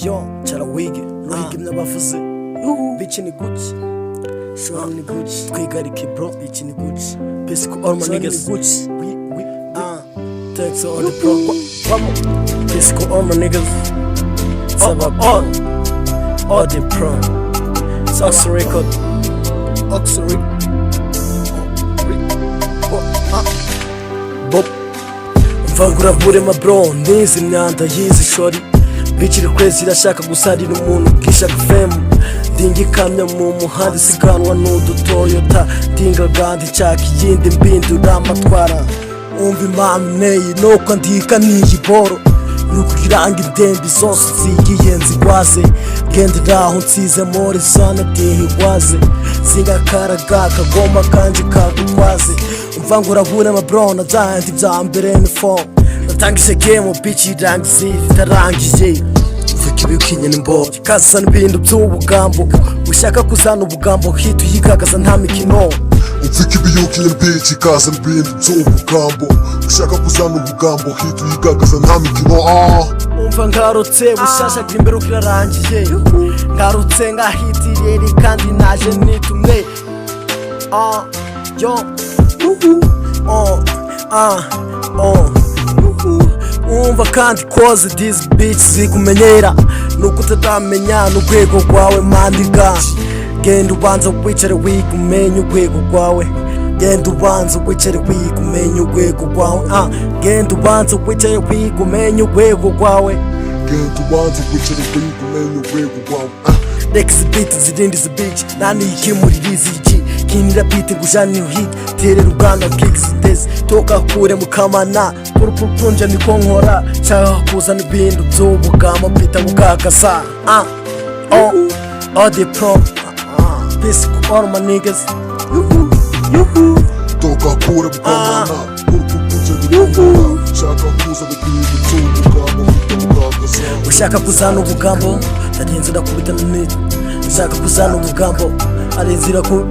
Yo, cara wige, wige n'abavuze bitch ni Gucci, Ishori ni Gucci, twigarike bro, bitch ni Gucci, basic all my niggas Gucci, we thanks to all the pro, basic all my niggas, it's about all the pro, it's Oxford record, Oxford Bob, mvangura buri ma bro, nizi imyanda yizi Ishori. Bikiri kwezi irashaka gusarira umuntu bwishaka fame ndingikamya mu muhanda isiganwa n'udutoyota ndingaganda nshaka iyindi mbindura amatwara umva impamvu nteye nuko ndika n'iyi boro nuko iranga indembe zose zigiye nzigwaze genderaho nsize muri zone dihigwaze zingakaraga akagoma kanje kagutwaze umva ngo urabura amabro nazandi bya mbere ni phone natangije game bitch irangiye itarangiye uvuga ibikinye nimbo kaza n'ibintu by'ubugambo ushaka kuzana ubugambo hit uyigaragaza nta mikino uvuga ibiyukiye bitch kaza n'ibintu by'ubugambo ushaka kuzana ubugambo hit uyigaragaza nta mikino umva ngarutse bushasha imbere ukirarangiye ngarutse ngahitirere kandi naje nitumwe yo umva kandi kose these bitch zikumenyera nuko utatamenya n'urwego rwawe mandiga genda ubanza wicare wigumenye urwego rwawe genda ubanza wicare wigumenye urwego rwawe genda ubanza wicare wigumenye urwego rwawe genda ubanza wicare wigumenye urwego rwawe reka izi beat zirinde izi bitch nani ikimurira izi kinira beat ngujani hit terera ubwana kicks ndeze toka kure mukamana purupunja niko nkora cyangwa kuzana ibintu by'ubugamo bita bugagaza all the pro basic all my niggas toka kure mukamana purupunja niko nkora cyangwa kuzana ibintu by'ubugamo bita bugagaza ushaka kuzana ubugambo ndagenze ndakubita n'init ushaka kuzana ubugambo arinzira ku